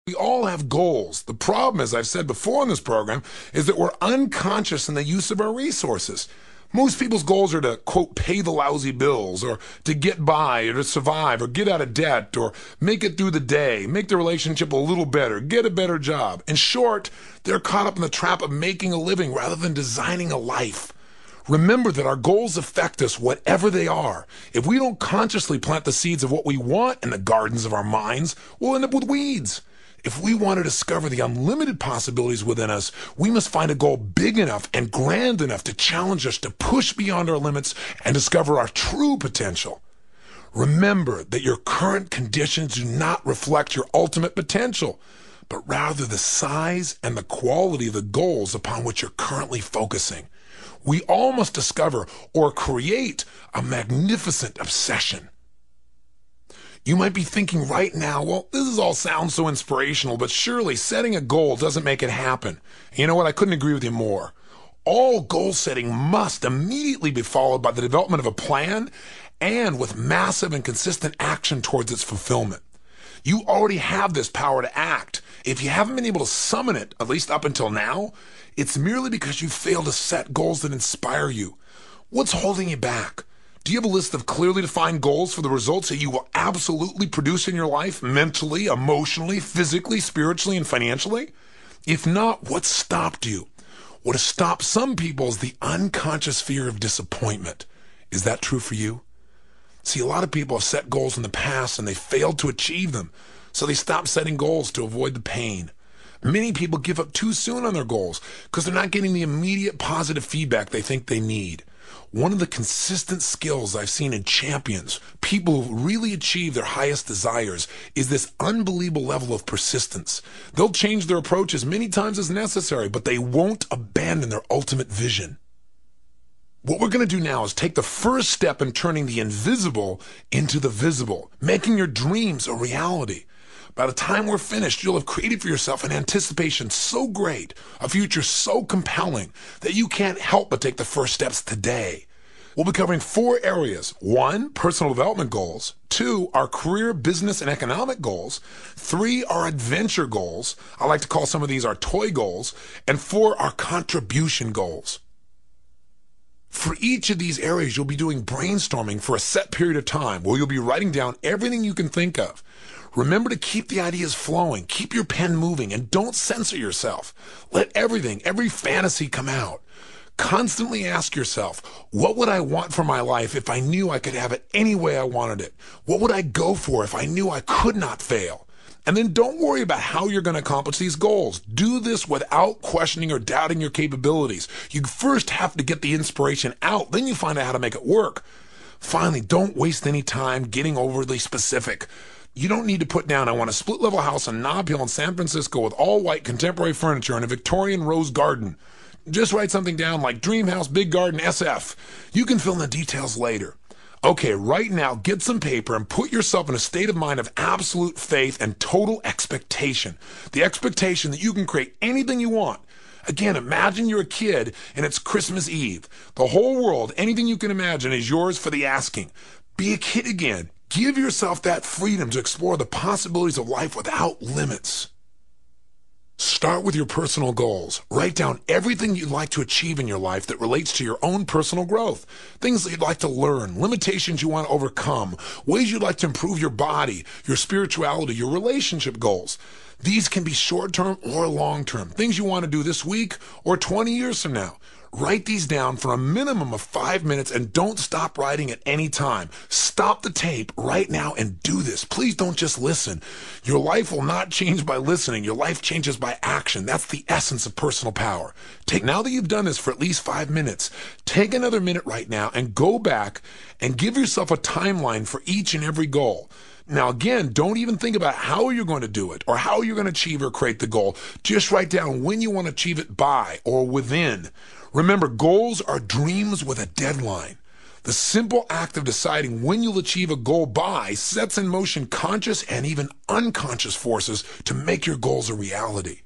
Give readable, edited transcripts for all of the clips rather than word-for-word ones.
We all have goals. The problem, as I've said before in this program, is that we're unconscious in the use of our resources. Most people's goals are to, quote, pay the lousy bills, or to get by, or to survive, or get out of debt, or make it through the day, make the relationship a little better, get a better job. In short, they're caught up in the trap of making a living rather than designing a life. Remember that our goals affect us whatever they are. If we don't consciously plant the seeds of what we want in the gardens of our minds, we'll end up with weeds. If we want to discover the unlimited possibilities within us, we must find a goal big enough and grand enough to challenge us to push beyond our limits and discover our true potential. Remember that your current conditions do not reflect your ultimate potential, but rather the size and the quality of the goals upon which you're currently focusing. We all must discover or create a magnificent obsession. You might be thinking right now, well, this all sounds so inspirational, but surely setting a goal doesn't make it happen. You know what? I couldn't agree with you more. All goal setting must immediately be followed by the development of a plan and with massive and consistent action towards its fulfillment. You already have this power to act. If you haven't been able to summon it, at least up until now, it's merely because you failed to set goals that inspire you. What's holding you back? Do you have a list of clearly defined goals for the results that you will absolutely produce in your life, mentally, emotionally, physically, spiritually, and financially? If not, what stopped you? What has stopped some people is the unconscious fear of disappointment. Is that true for you? See, a lot of people have set goals in the past and they failed to achieve them, so they stopped setting goals to avoid the pain. Many people give up too soon on their goals because they're not getting the immediate positive feedback they think they need. One of the consistent skills I've seen in champions, people who really achieve their highest desires, is this unbelievable level of persistence. They'll change their approach as many times as necessary, but they won't abandon their ultimate vision. What we're going to do now is take the first step in turning the invisible into the visible, making your dreams a reality. By the time we're finished, you'll have created for yourself an anticipation so great, a future so compelling, that you can't help but take the first steps today. We'll be covering 4 areas. 1, personal development goals. 2, our career, business, and economic goals. 3, our adventure goals. I like to call some of these our toy goals. And 4, our contribution goals. For each of these areas, you'll be doing brainstorming for a set period of time where you'll be writing down everything you can think of. Remember to keep the ideas flowing, keep your pen moving, and don't censor yourself. Let everything, every fantasy come out. Constantly ask yourself, what would I want for my life if I knew I could have it any way I wanted it? What would I go for if I knew I could not fail? And then don't worry about how you're going to accomplish these goals. Do this without questioning or doubting your capabilities. You first have to get the inspiration out, then you find out how to make it work. Finally, don't waste any time getting overly specific. You don't need to put down, I want a split-level house on Nob Hill in San Francisco with all-white contemporary furniture and a Victorian rose garden. Just write something down like Dream House, Big Garden, SF. You can fill in the details later. Okay, right now, get some paper and put yourself in a state of mind of absolute faith and total expectation. The expectation that you can create anything you want. Again, imagine you're a kid and it's Christmas Eve. The whole world, anything you can imagine, is yours for the asking. Be a kid again. Give yourself that freedom to explore the possibilities of life without limits. Start with your personal goals. Write down everything you'd like to achieve in your life that relates to your own personal growth. Things that you'd like to learn, limitations you want to overcome, ways you'd like to improve your body, your spirituality, your relationship goals. These can be short-term or long-term, things you want to do this week or 20 years from now. Write these down for a minimum of 5 minutes and don't stop writing at any time. Stop the tape right now and do this. Please don't just listen. Your life will not change by listening. Your life changes by action. That's the essence of personal power. Now that you've done this for at least 5 minutes, take another minute right now and go back and give yourself a timeline for each and every goal. Now, again, don't even think about how you're going to do it or how you're going to achieve or create the goal. Just write down when you want to achieve it by or within. Remember, goals are dreams with a deadline. The simple act of deciding when you'll achieve a goal by sets in motion conscious and even unconscious forces to make your goals a reality.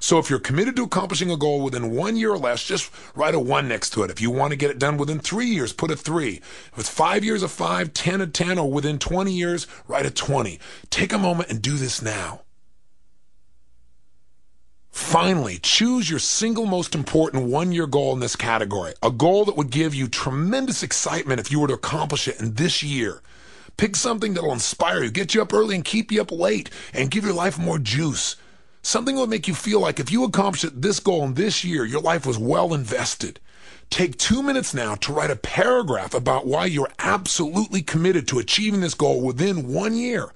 So if you're committed to accomplishing a goal within 1 year or less, just write a 1 next to it. If you want to get it done within 3 years, put a 3. If it's 5 years, a 5, 10, a 10, or within 20 years, write a 20. Take a moment and do this now. Finally, choose your single most important one-year goal in this category, a goal that would give you tremendous excitement if you were to accomplish it in this year. Pick something that will inspire you, get you up early and keep you up late, and give your life more juice. Something that would make you feel like if you accomplished this goal in this year, your life was well invested. Take 2 minutes now to write a paragraph about why you're absolutely committed to achieving this goal within 1 year.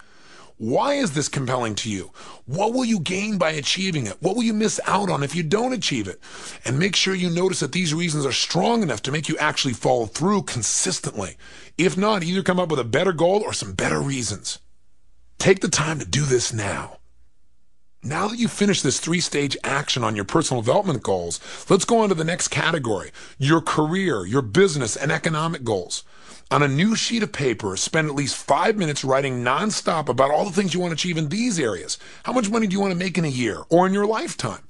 Why is this compelling to you? What will you gain by achieving it? What will you miss out on if you don't achieve it? And make sure you notice that these reasons are strong enough to make you actually follow through consistently. If not, either come up with a better goal or some better reasons. Take the time to do this now. Now that you've finished this 3-stage action on your personal development goals, let's go on to the next category, your career, your business, and economic goals. On a new sheet of paper, spend at least 5 minutes writing nonstop about all the things you want to achieve in these areas. How much money do you want to make in a year or in your lifetime?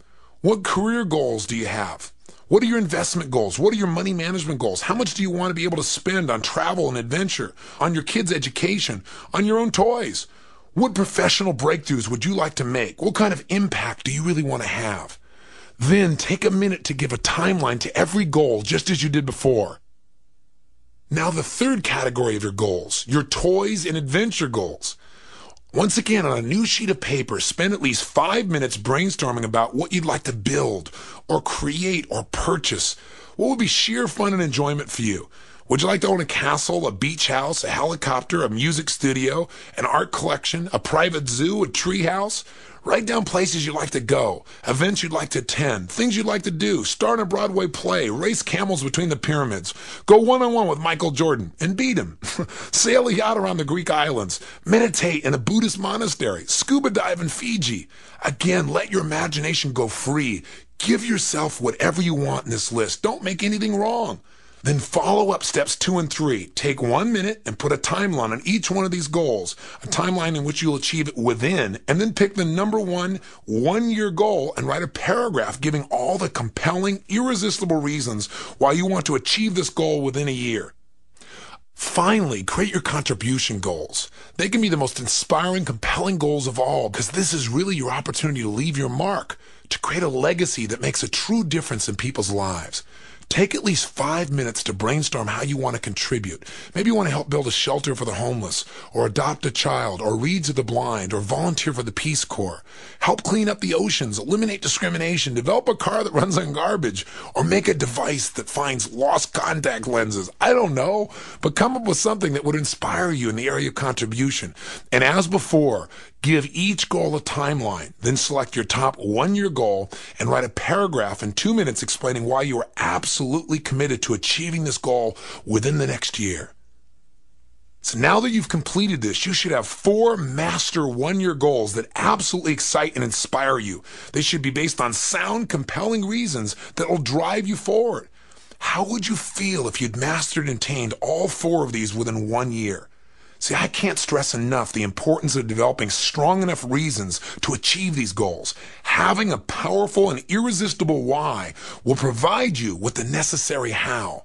What career goals do you have? What are your investment goals? What are your money management goals? How much do you want to be able to spend on travel and adventure, on your kids' education, on your own toys? What professional breakthroughs would you like to make? What kind of impact do you really want to have? Then take a minute to give a timeline to every goal, just as you did before. Now the third category of your goals, your toys and adventure goals. Once again, on a new sheet of paper, spend at least 5 minutes brainstorming about what you'd like to build or create or purchase. What would be sheer fun and enjoyment for you? Would you like to own a castle, a beach house, a helicopter, a music studio, an art collection, a private zoo, a tree house? Write down places you'd like to go, events you'd like to attend, things you'd like to do, start a Broadway play, race camels between the pyramids, go one-on-one with Michael Jordan and beat him, sail a yacht around the Greek islands, meditate in a Buddhist monastery, scuba dive in Fiji. Again, let your imagination go free. Give yourself whatever you want in this list. Don't make anything wrong. Then follow up steps 2 and 3. Take 1 minute and put a timeline on each one of these goals, a timeline in which you'll achieve it within, and then pick the number 1-year goal and write a paragraph giving all the compelling, irresistible reasons why you want to achieve this goal within a year. Finally, create your contribution goals. They can be the most inspiring, compelling goals of all because this is really your opportunity to leave your mark, to create a legacy that makes a true difference in people's lives. Take at least 5 minutes to brainstorm how you want to contribute. Maybe you want to help build a shelter for the homeless, or adopt a child, or read to the blind, or volunteer for the Peace Corps. Help clean up the oceans, eliminate discrimination, develop a car that runs on garbage, or make a device that finds lost contact lenses. I don't know, but come up with something that would inspire you in the area of contribution. And as before, give each goal a timeline, then select your top 1-year goal and write a paragraph in 2 minutes explaining why you are absolutely committed to achieving this goal within the next year. So now that you've completed this, you should have 4 master 1-year goals that absolutely excite and inspire you. They should be based on sound, compelling reasons that will drive you forward. How would you feel if you'd mastered and attained all 4 of these within 1 year? See, I can't stress enough the importance of developing strong enough reasons to achieve these goals. Having a powerful and irresistible why will provide you with the necessary how.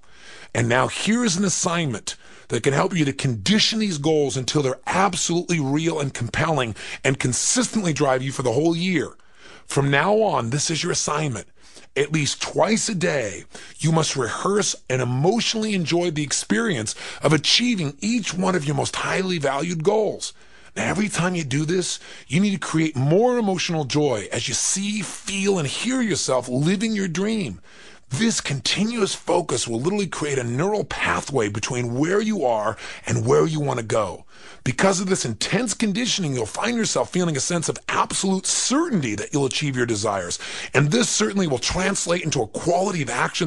And now here's an assignment that can help you to condition these goals until they're absolutely real and compelling and consistently drive you for the whole year. From now on, this is your assignment. At least twice a day, you must rehearse and emotionally enjoy the experience of achieving each one of your most highly valued goals. Now, every time you do this, you need to create more emotional joy as you see, feel, and hear yourself living your dream. This continuous focus will literally create a neural pathway between where you are and where you want to go. Because of this intense conditioning, you'll find yourself feeling a sense of absolute certainty that you'll achieve your desires. And this certainly will translate into a quality of action that